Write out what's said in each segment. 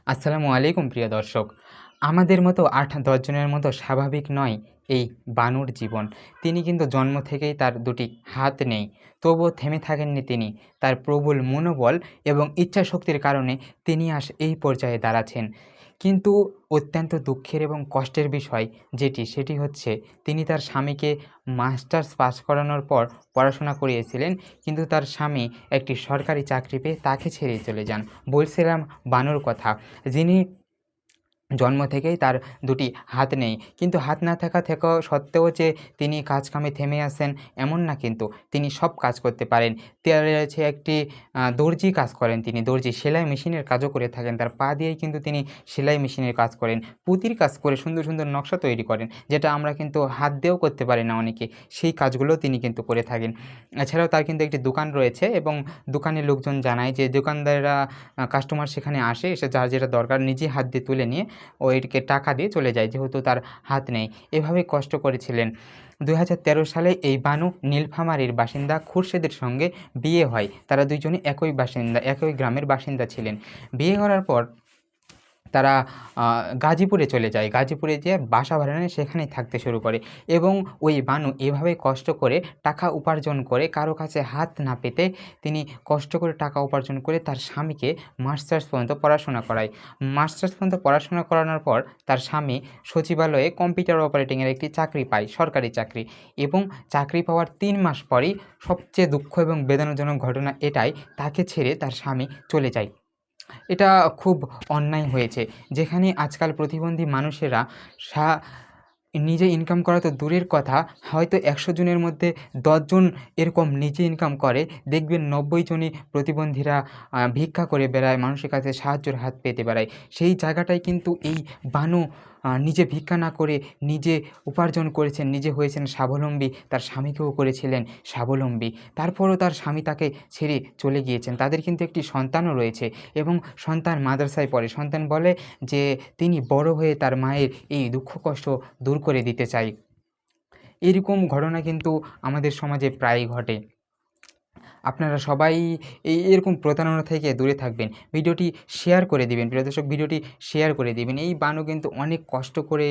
আসসালামু আলাইকুম প্রিয় দর্শক। আমাদের মতো ৮-১০ জনের মতো স্বাভাবিক নয় এই বানুর জীবন। তিনি কিন্তু জন্ম থেকেই তার দুটি হাত নেই। তবুও থেমে থাকেননি তিনি। তার প্রবল মনোবল এবং ইচ্ছাশক্তির কারণে তিনি এই পর্যায়ে দাঁড়াচ্ছেন। কিন্তু অত্যন্ত দুঃখের এবং কষ্টের বিষয় সেটি হচ্ছে তিনি তার স্বামীকে মাস্টার্স পাস করানোর পর পড়াশোনা করিয়েছিলেন। কিন্তু তার স্বামী একটি সরকারি চাকরি পেয়ে তাকে ছেড়ে চলে যান। বলছিলাম বানুর কথা। যিনি জন্ম থেকেই তার দুটি হাত নেই। কিন্তু হাত না থাকা থেকেও সত্ত্বেও যে তিনি কাজ কামে থেমে আছেন এমন না কিন্তু। তিনি সব কাজ করতে পারেন। তার রয়েছে একটি দর্জি কাজ করেন তিনি। দর্জি সেলাই মেশিনের কাজও করে থাকেন। তার পা দিয়েই কিন্তু তিনি সেলাই মেশিনের কাজ করেন। পুঁতির কাজ করে সুন্দর, সুন্দর নকশা তৈরি করেন। যেটা আমরা কিন্তু হাত দিয়েও করতে পারি না অনেকে। সেই কাজগুলোও তিনি কিন্তু করে থাকেন। এছাড়াও তার কিন্তু একটি দোকান রয়েছে এবং দোকানের লোকজন জানায় যে দোকানদাররা কাস্টমার সেখানে আসে, এসে যার যেটা দরকার নিজে হাত দিয়ে তুলে নিয়ে ওইকে টাকা দিয়ে চলে যায়, যেহেতু তার হাত নেই। এভাবেই কষ্ট করেছিলেন। ২০১৩ সালে এই বানু নীলফামারীর বাসিন্দা খুরশেদের সঙ্গে বিয়ে হয়। তারা দুইজনে একই গ্রামের বাসিন্দা ছিলেন। বিয়ে করার পর তারা গাজীপুরে চলে যায়। গাজীপুরে যেয়ে বাসা ভাড়া নিয়ে সেখানেই থাকতে শুরু করে এবং ওই বানু এভাবে কষ্ট করে টাকা উপার্জন করে, কারো কাছে হাত না পেতে তিনি কষ্ট করে টাকা উপার্জন করে তার স্বামীকে মাস্টার্স পর্যন্ত পড়াশোনা করায়। মাস্টার্স পর্যন্ত পড়াশোনা করানোর পর তার স্বামী সচিবালয়ে কম্পিউটার অপারেটিংয়ের একটি চাকরি পায়, সরকারি চাকরি। এবং চাকরি পাওয়ার ৩ মাস পরেই সবচেয়ে দুঃখ এবং বেদনাজনক ঘটনা এটাই, তাকে ছেড়ে তার স্বামী চলে যায়। এটা খুব অন্যায় হয়েছে। যেখানে আজকাল প্রতিবন্ধী মানুষেরা সা নিজে ইনকাম করা তো দূরের কথা, হয়তো ১০০ জনের মধ্যে ১০ জন এরকম নিজে ইনকাম করে, দেখবেন ৯০ জনই প্রতিবন্ধীরা ভিক্ষা করে বেড়ায়, মানুষের কাছে সাহায্যের হাত পেতে বেড়ায়। সেই জায়গাটায় কিন্তু এই বানু নিজে ভিক্ষা না করে নিজে উপার্জন করেছেন, নিজে হয়েছেন স্বাবলম্বী, তার স্বামীকেও করেছিলেন স্বাবলম্বী। তারপরও তার স্বামী তাকে ছেড়ে চলে গিয়েছেন। তাদের কিন্তু একটি সন্তানও রয়েছে এবং সন্তান মাদ্রাসায় পড়ে। সন্তান বলে যে তিনি বড় হয়ে তার মায়ের এই দুঃখ কষ্ট দূর করে দিতে চাই। এরকম ঘটনা কিন্তু আমাদের সমাজে প্রায়ই ঘটে। আপনারা সবাই এরকম প্রতারণা থেকে দূরে থাকবেন। ভিডিওটি শেয়ার করে দিবেন। প্রিয় দর্শক, ভিডিওটি শেয়ার করে দিবেন। এই বানু কিন্তু অনেক কষ্ট করে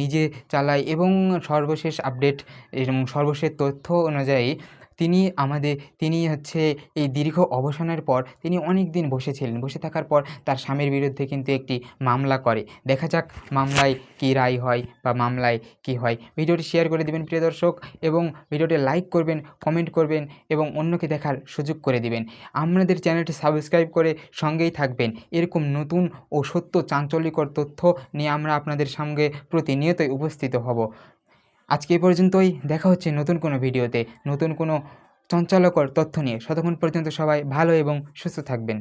নিজে চালায় এবং সর্বশেষ আপডেট এবং সর্বশেষ তথ্য অনুযায়ী তিনি হচ্ছে এই দীর্ঘ অবসানের পর তিনি অনেক দিন বসেছিলেন। বসে থাকার পর তার স্বামীর বিরুদ্ধে কিন্তু একটি মামলা করে। দেখা যাক মামলায় কী রায় হয় বা মামলায় কী হয়। ভিডিওটি শেয়ার করে দিবেন প্রিয় দর্শক এবং ভিডিওটি লাইক করবেন, কমেন্ট করবেন এবং অন্যকে দেখার সুযোগ করে দিবেন। আমাদের চ্যানেলটি সাবস্ক্রাইব করে সঙ্গেই থাকবেন। এরকম নতুন ও সত্য চাঞ্চল্যকর তথ্য নিয়ে আমরা আপনাদের সঙ্গে প্রতিনিয়তই উপস্থিত হব। আজকে এই পর্যন্তই। দেখা হচ্ছে নতুন কোনো ভিডিওতে, নতুন কোনো চাঞ্চল্যকর তথ্য নিয়ে। ততক্ষণ পর্যন্ত সবাই ভালো এবং সুস্থ থাকবেন।